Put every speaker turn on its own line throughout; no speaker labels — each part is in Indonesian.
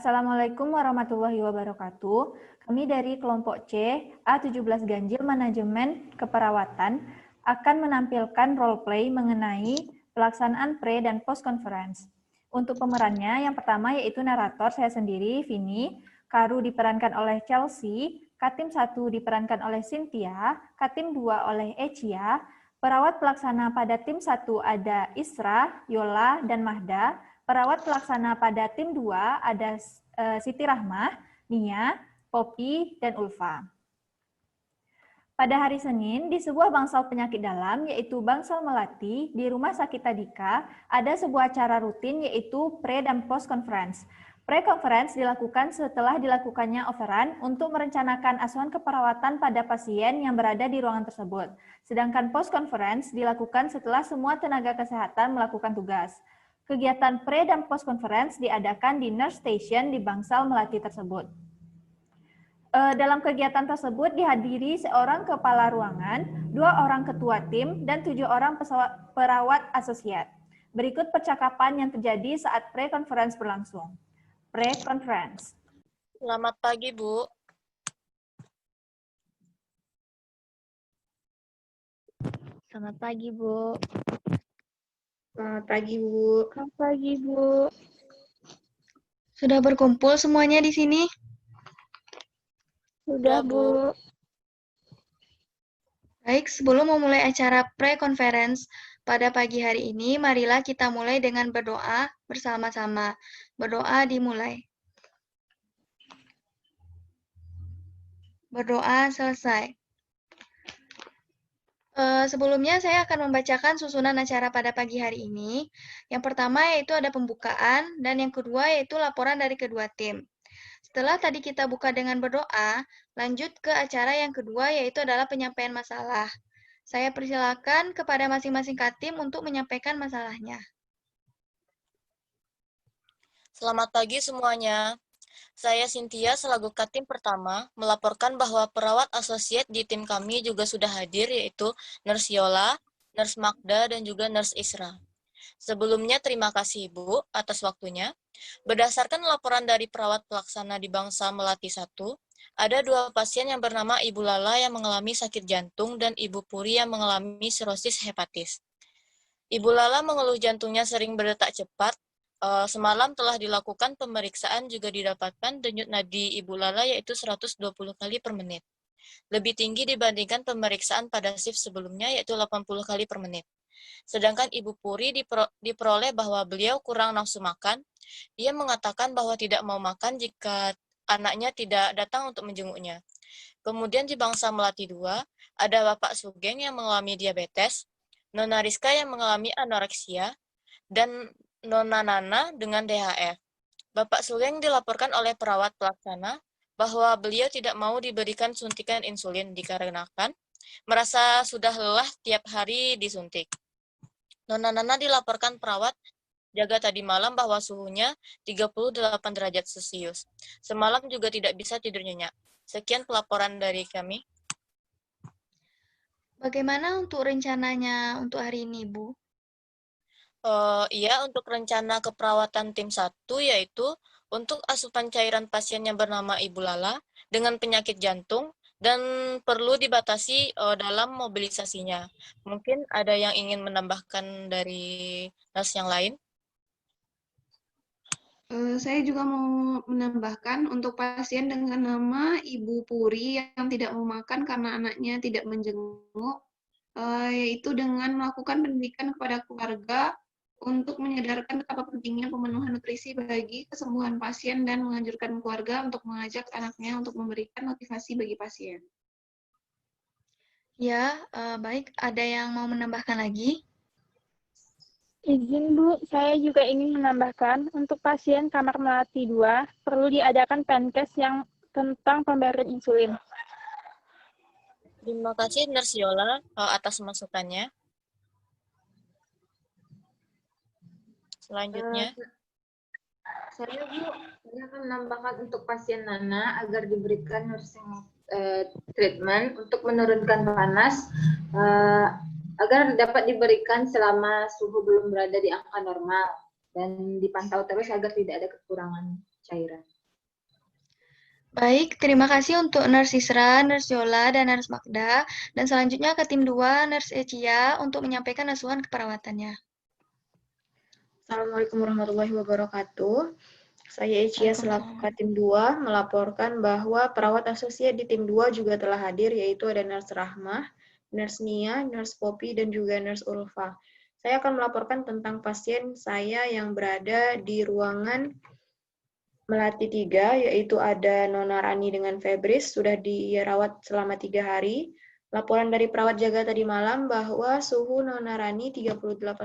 Assalamualaikum warahmatullahi wabarakatuh. Kami dari kelompok C, A17 Ganjil Manajemen Keperawatan akan menampilkan role play mengenai pelaksanaan pre dan post conference. Untuk pemerannya, yang pertama yaitu narator saya sendiri, Vini, Karu diperankan oleh Chelsea, Katim 1 diperankan oleh Cynthia, Katim 2 oleh Ecia, perawat pelaksana pada tim 1 ada Isra, Yola, dan Mahda. Perawat pelaksana pada tim 2 ada Siti Rahmah, Nia, Poppy, dan Ulfa. Pada hari Senin, di sebuah bangsal penyakit dalam, yaitu bangsal melati, di Rumah Sakit Tadika, ada sebuah acara rutin yaitu pre dan post conference. Pre-conference dilakukan setelah dilakukannya overrun untuk merencanakan asuhan keperawatan pada pasien yang berada di ruangan tersebut. Sedangkan post-conference dilakukan setelah semua tenaga kesehatan melakukan tugas. Kegiatan pre dan post conference diadakan di nurse station di bangsal melati tersebut. Dalam kegiatan tersebut dihadiri seorang kepala ruangan, 2 orang ketua tim, dan 7 orang perawat asosiat. Berikut percakapan yang terjadi saat pre-conference berlangsung. Pre-conference.
Selamat pagi, Bu.
Selamat pagi, Bu.
Selamat pagi, Bu.
Selamat pagi, Bu.
Sudah berkumpul semuanya di sini?
Sudah, Bu.
Baik, sebelum memulai acara pre-conference pada pagi hari ini, marilah kita mulai dengan berdoa bersama-sama. Berdoa dimulai. Berdoa selesai. Sebelumnya saya akan membacakan susunan acara pada pagi hari ini. Yang pertama yaitu ada pembukaan, dan yang kedua yaitu laporan dari kedua tim. Setelah tadi kita buka dengan berdoa, lanjut ke acara yang kedua yaitu adalah penyampaian masalah. Saya persilakan kepada masing-masing katim untuk menyampaikan masalahnya.
Selamat pagi semuanya. Saya Cynthia selaku Katim pertama melaporkan bahwa perawat asosiat di tim kami juga sudah hadir yaitu Nurse Yola, Nurse Magda, dan juga Nurse Isra. Sebelumnya terima kasih Ibu atas waktunya. Berdasarkan laporan dari perawat pelaksana di Bangsa Melati 1, ada 2 pasien yang bernama Ibu Lala yang mengalami sakit jantung dan Ibu Puri yang mengalami sirosis hepatis. Ibu Lala mengeluh jantungnya sering berdetak cepat. Semalam telah dilakukan pemeriksaan juga didapatkan denyut nadi Ibu Lala yaitu 120 kali per menit. Lebih tinggi dibandingkan pemeriksaan pada shift sebelumnya yaitu 80 kali per menit. Sedangkan Ibu Puri diperoleh bahwa beliau kurang nafsu makan. Ia mengatakan bahwa tidak mau makan jika anaknya tidak datang untuk menjenguknya. Kemudian di Bangsa Melati 2, ada Bapak Sugeng yang mengalami diabetes, Nona Rizka yang mengalami anoreksia, dan Nona Nana dengan DHF. Bapak Sugeng dilaporkan oleh perawat pelaksana bahwa beliau tidak mau diberikan suntikan insulin dikarenakan merasa sudah lelah tiap hari disuntik. Nona Nana dilaporkan perawat jaga tadi malam bahwa suhunya 38 derajat Celcius. Semalam juga tidak bisa tidur nyenyak. Sekian pelaporan dari kami.
Bagaimana untuk rencananya untuk hari ini, Bu?
Iya, untuk rencana keperawatan tim 1 yaitu untuk asupan cairan pasien yang bernama Ibu Lala dengan penyakit jantung dan perlu dibatasi dalam mobilisasinya. Mungkin ada yang ingin menambahkan dari nurse yang lain?
Saya juga mau menambahkan untuk pasien dengan nama Ibu Puri yang tidak mau makan karena anaknya tidak menjenguk, yaitu dengan melakukan pendidikan kepada keluarga untuk menyadarkan betapa pentingnya pemenuhan nutrisi bagi kesembuhan pasien dan menganjurkan keluarga untuk mengajak anaknya untuk memberikan motivasi bagi pasien.
Ya, baik. Ada yang mau menambahkan lagi?
Izin, Bu, saya juga ingin menambahkan, untuk pasien kamar melati 2, perlu diadakan penkes yang tentang pemberian insulin.
Terima kasih Nurse Yola atas masukannya. Selanjutnya.
Saya akan menambahkan untuk pasien Nana agar diberikan nursing treatment untuk menurunkan panas agar dapat diberikan selama suhu belum berada di angka normal dan dipantau terus agar tidak ada kekurangan cairan.
Baik, terima kasih untuk Nurse Isra, Nurse Yola, dan Nurse Magda. Dan selanjutnya ke tim 2, Nurse Ecia, untuk menyampaikan asuhan keperawatannya.
Assalamualaikum warahmatullahi wabarakatuh. Saya Ecia selaku tim 2 melaporkan bahwa perawat asosiat di tim 2 juga telah hadir, yaitu ada Nurse Rahmah, Nurse Nia, Nurse Poppy, dan juga Nurse Ulfa. Saya akan melaporkan tentang pasien saya yang berada di ruangan Melati 3, yaitu ada Nona Rani dengan febris, sudah dirawat selama 3 hari. Laporan dari perawat jaga tadi malam bahwa suhu Nona Rani 38,5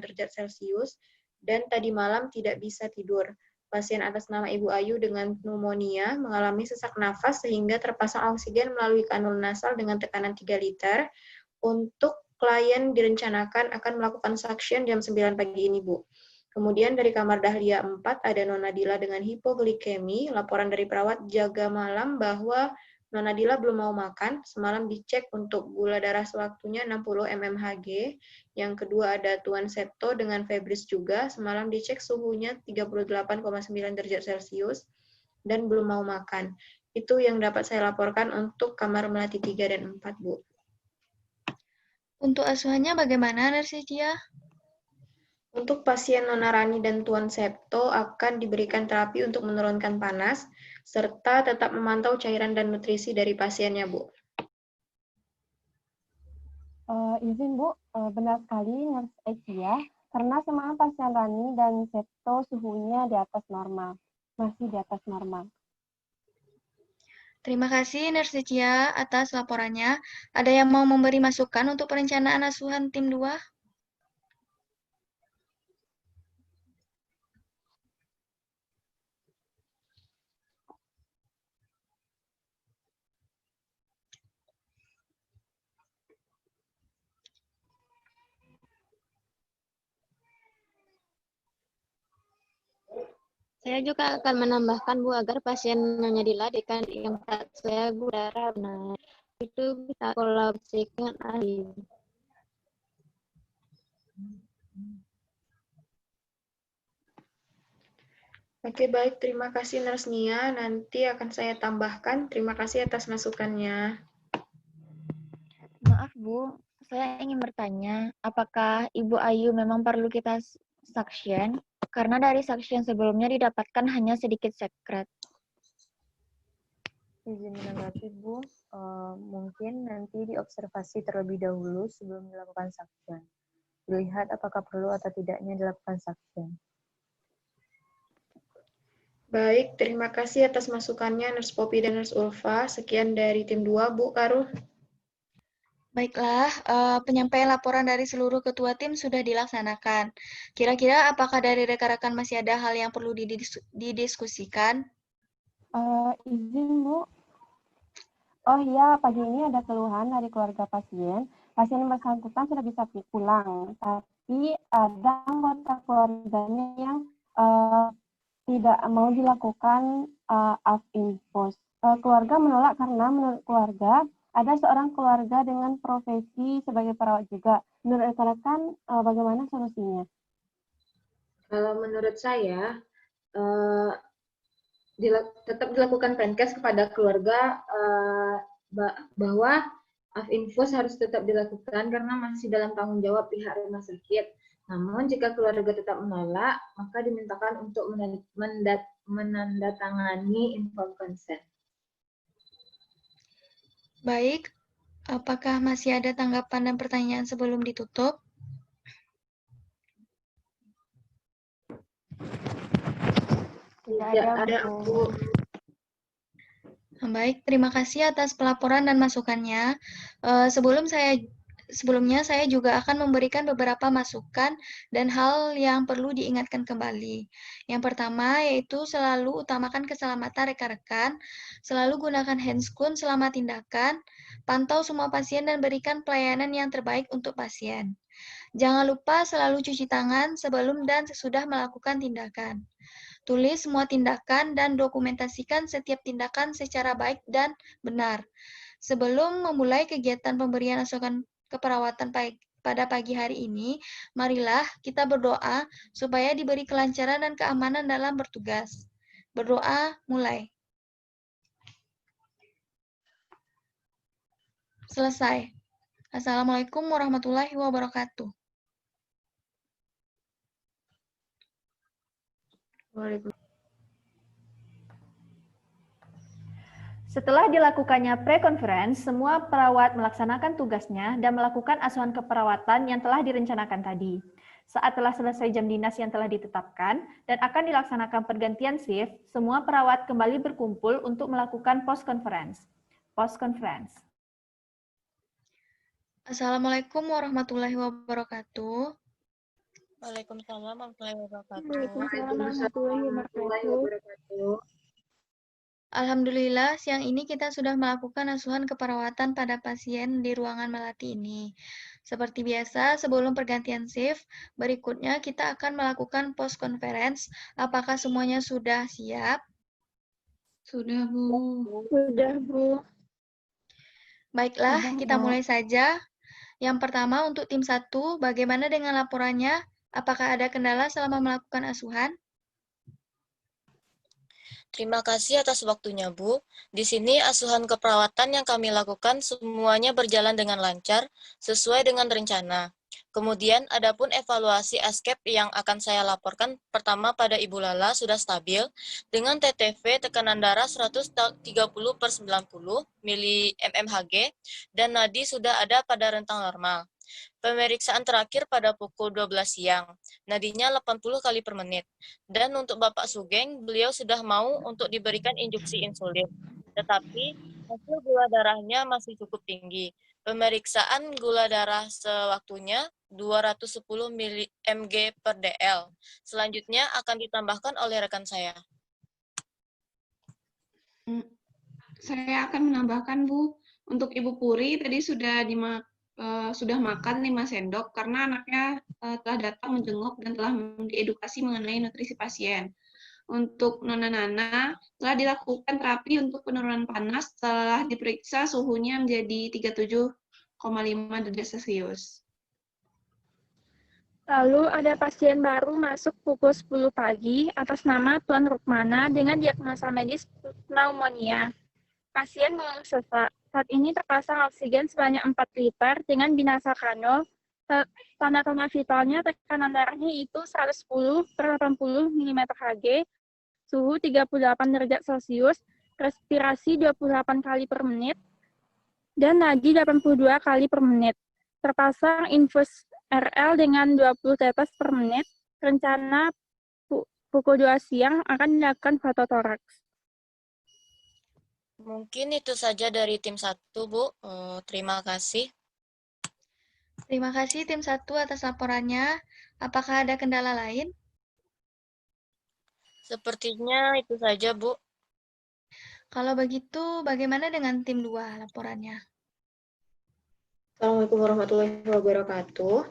derajat Celcius dan tadi malam tidak bisa tidur. Pasien atas nama Ibu Ayu dengan pneumonia mengalami sesak nafas sehingga terpasang oksigen melalui kanul nasal dengan tekanan 3 liter. Untuk klien direncanakan akan melakukan suction jam 9 pagi ini, Bu. Kemudian dari kamar Dahlia 4 ada Nona Dila dengan hipoglikemi. Laporan dari perawat jaga malam bahwa Nona Dila belum mau makan. Semalam dicek untuk gula darah sewaktunya 60 mmHg. Yang kedua ada Tuan Septo dengan febris juga. Semalam dicek suhunya 38,9 derajat Celcius dan belum mau makan. Itu yang dapat saya laporkan untuk kamar Melati 3 dan 4, Bu.
Untuk asuhannya bagaimana, Nurse Ecia?
Untuk pasien Nona Rani dan Tuan Septo akan diberikan terapi untuk menurunkan panas, serta tetap memantau cairan dan nutrisi dari pasiennya, Bu.
Izin Bu, benar sekali Nurse Ecia, karena semalam pasien Rani dan Septo suhunya di atas normal, masih di atas normal.
Terima kasih Nurse Ecia atas laporannya. Ada yang mau memberi masukan untuk perencanaan asuhan tim 2?
Saya juga akan menambahkan, Bu, agar pasien Nyonya Dila yang tak saya udara benar. Itu bisa kolaborasi dengan ahli.
Oke, baik. Terima kasih, Nurse Nia. Nanti akan saya tambahkan. Terima kasih atas masukannya.
Maaf, Bu. Saya ingin bertanya, apakah Ibu Ayu memang perlu kita suction? Karena dari suction sebelumnya didapatkan hanya sedikit sekret.
Izin menanggapi, Bu. Mungkin nanti diobservasi terlebih dahulu sebelum dilakukan suction. Dilihat apakah perlu atau tidaknya dilakukan suction.
Baik, terima kasih atas masukannya Nurse Poppy dan Nurse Ulfa. Sekian dari tim 2, Bu Karuh.
Baiklah, penyampaian laporan dari seluruh ketua tim sudah dilaksanakan. Kira-kira apakah dari rekan-rekan masih ada hal yang perlu didiskusikan?
Izin Bu. Oh iya, pagi ini ada keluhan dari keluarga pasien. Pasien yang bersangkutan sudah bisa pulang, tapi ada anggota keluarganya yang tidak mau dilakukan AF-infus. Keluarga menolak karena menurut keluarga ada seorang keluarga dengan profesi sebagai perawat juga. Menurut rekan-rekan, bagaimana solusinya?
Kalau menurut saya, tetap dilakukan penkes kepada keluarga bahwa AF-infus harus tetap dilakukan karena masih dalam tanggung jawab pihak rumah sakit. Namun jika keluarga tetap menolak, maka dimintakan untuk menandatangani informed consent.
Baik, apakah masih ada tanggapan dan pertanyaan sebelum ditutup?
Tidak ada, Bu.
Baik, terima kasih atas pelaporan dan masukannya. Sebelumnya saya juga akan memberikan beberapa masukan dan hal yang perlu diingatkan kembali. Yang pertama yaitu selalu utamakan keselamatan rekan-rekan, selalu gunakan handscoon selama tindakan, pantau semua pasien dan berikan pelayanan yang terbaik untuk pasien. Jangan lupa selalu cuci tangan sebelum dan sesudah melakukan tindakan. Tulis semua tindakan dan dokumentasikan setiap tindakan secara baik dan benar. Sebelum memulai kegiatan pemberian asuhan keperawatan pada pagi hari ini, marilah kita berdoa supaya diberi kelancaran dan keamanan dalam bertugas. Berdoa, mulai. Selesai. Assalamualaikum warahmatullahi wabarakatuh.
Waalaikumsalam.
Setelah dilakukannya pre-conference, semua perawat melaksanakan tugasnya dan melakukan asuhan keperawatan yang telah direncanakan tadi. Saat telah selesai jam dinas yang telah ditetapkan dan akan dilaksanakan pergantian shift, semua perawat kembali berkumpul untuk melakukan post-conference. Post-conference.
Assalamualaikum warahmatullahi wabarakatuh.
Waalaikumsalam warahmatullahi wabarakatuh.
Waalaikumsalam warahmatullahi wabarakatuh.
Alhamdulillah, siang ini kita sudah melakukan asuhan keperawatan pada pasien di ruangan melati ini. Seperti biasa, sebelum pergantian shift, berikutnya kita akan melakukan post conference. Apakah semuanya sudah siap?
Sudah, Bu.
Sudah, Bu.
Baiklah,
Sudah,
kita
Bu.
mulai saja. Yang pertama untuk tim 1, bagaimana dengan laporannya? Apakah ada kendala selama melakukan asuhan?
Terima kasih atas waktunya, Bu. Di sini asuhan keperawatan yang kami lakukan semuanya berjalan dengan lancar, sesuai dengan rencana. Kemudian, adapun evaluasi ASCAP yang akan saya laporkan pertama pada Ibu Lala sudah stabil, dengan TTV tekanan darah 130/90 mmHg, dan nadi sudah ada pada rentang normal. Pemeriksaan terakhir pada pukul 12 siang, nadinya 80 kali per menit. Dan untuk Bapak Sugeng, beliau sudah mau untuk diberikan injeksi insulin. Tetapi hasil gula darahnya masih cukup tinggi. Pemeriksaan gula darah sewaktunya 210 mg per dl. Selanjutnya akan ditambahkan oleh rekan saya.
Saya akan menambahkan, Bu. Untuk Ibu Puri tadi sudah makan 5 sendok karena anaknya telah datang menjenguk dan telah diedukasi mengenai nutrisi pasien. Untuk Nona Nana, telah dilakukan terapi untuk penurunan panas setelah diperiksa suhunya menjadi 37,5 derajat Celcius.
Lalu ada pasien baru masuk pukul 10 pagi atas nama Tuan Rukmana dengan diagnosa medis pneumonia. Pasien belum sesak. Saat ini terpasang oksigen sebanyak 4 liter dengan binasakanul. Tanda-tanda vitalnya tekanan darahnya itu 110/80 mmHg, suhu 38 derajat Celcius, respirasi 28 kali per menit, dan nadi 82 kali per menit. Terpasang infus RL dengan 20 tetes per menit. Rencana pukul 2 siang akan dilakukan fototoraks.
Mungkin itu saja dari tim 1, Bu. Terima kasih.
Terima kasih tim 1 atas laporannya. Apakah ada kendala lain?
Sepertinya itu saja, Bu.
Kalau begitu, bagaimana dengan tim 2 laporannya?
Assalamualaikum warahmatullahi wabarakatuh.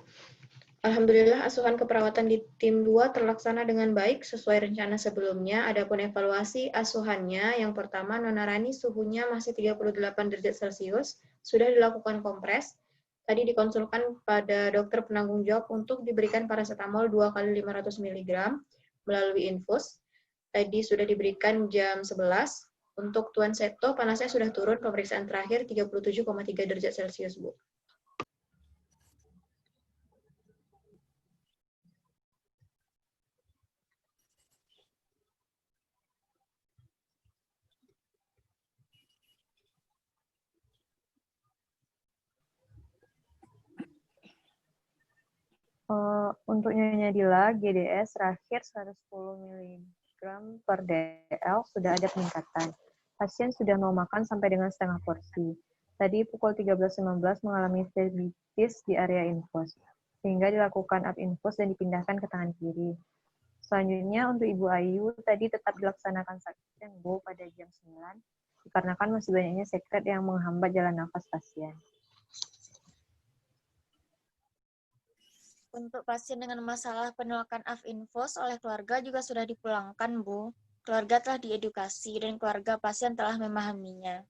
Alhamdulillah asuhan keperawatan di tim 2 terlaksana dengan baik sesuai rencana sebelumnya. Adapun evaluasi asuhannya, yang pertama Nona Rani suhunya masih 38 derajat Celcius, sudah dilakukan kompres. Tadi dikonsulkan pada dokter penanggung jawab untuk diberikan paracetamol 2 kali 500 mg melalui infus. Tadi sudah diberikan jam 11. Untuk Tuan Seto, panasnya sudah turun, pemeriksaan terakhir 37,3 derajat Celcius, Bu.
Untuk Nyonya Dila, GDS terakhir 110 mg per dl sudah ada peningkatan. Pasien sudah mau makan sampai dengan setengah porsi. Tadi pukul 13.15 mengalami phlebitis di area infus, sehingga dilakukan up infus dan dipindahkan ke tangan kiri. Selanjutnya untuk Ibu Ayu, tadi tetap dilaksanakan suction, Bu, pada jam 9, dikarenakan masih banyaknya sekret yang menghambat jalan nafas pasien.
Untuk pasien dengan masalah penolakan AF infus oleh keluarga juga sudah dipulangkan, Bu. Keluarga telah diedukasi dan keluarga pasien telah memahaminya.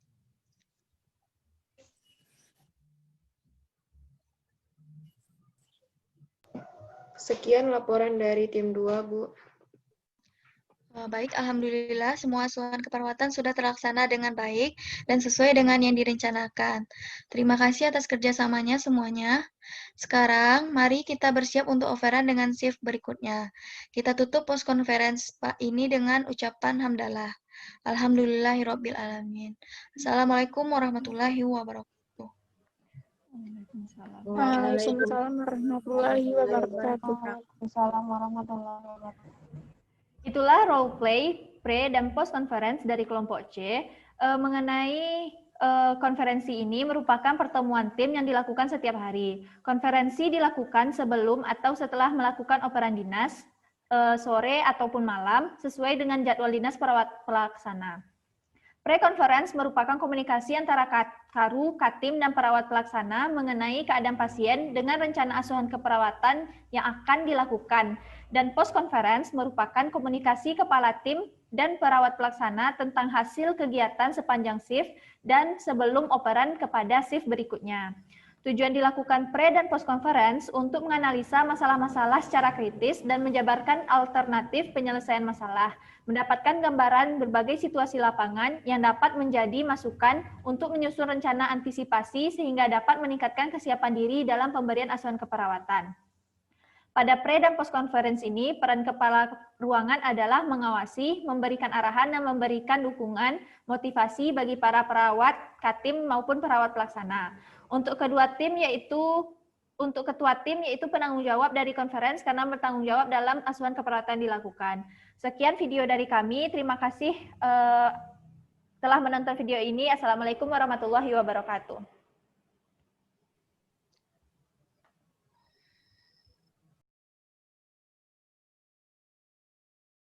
Sekian laporan dari tim 2, Bu.
Baik, alhamdulillah semua asuhan keperawatan sudah terlaksana dengan baik dan sesuai dengan yang direncanakan. Terima kasih atas kerjasamanya semuanya. Sekarang, mari kita bersiap untuk overrun dengan shift berikutnya. Kita tutup post conference Pak ini dengan ucapan hamdalah. Alhamdulillahirabbil alamin. Assalamualaikum warahmatullahi wabarakatuh.
Waalaikumsalam warahmatullahi wabarakatuh.
Waalaikumsalam warahmatullahi wabarakatuh.
Itulah role play, pre, dan post conference dari kelompok C mengenai konferensi ini merupakan pertemuan tim yang dilakukan setiap hari. Konferensi dilakukan sebelum atau setelah melakukan operan dinas, sore ataupun malam, sesuai dengan jadwal dinas perawat pelaksana. Pre-conference merupakan komunikasi antara Karu, Katim, dan perawat pelaksana mengenai keadaan pasien dengan rencana asuhan keperawatan yang akan dilakukan. Dan post-conference merupakan komunikasi kepala tim dan perawat pelaksana tentang hasil kegiatan sepanjang shift dan sebelum operan kepada shift berikutnya. Tujuan dilakukan pre- dan post-conference untuk menganalisa masalah-masalah secara kritis dan menjabarkan alternatif penyelesaian masalah, mendapatkan gambaran berbagai situasi lapangan yang dapat menjadi masukan untuk menyusun rencana antisipasi sehingga dapat meningkatkan kesiapan diri dalam pemberian asuhan keperawatan. Pada pre- dan post-conference ini, peran kepala ruangan adalah mengawasi, memberikan arahan, dan memberikan dukungan, motivasi bagi para perawat, Katim, maupun perawat pelaksana. Untuk ketua tim yaitu penanggung jawab dari conference karena bertanggung jawab dalam asuhan keperawatan dilakukan. Sekian video dari kami. Terima kasih telah menonton video ini. Assalamualaikum warahmatullahi wabarakatuh.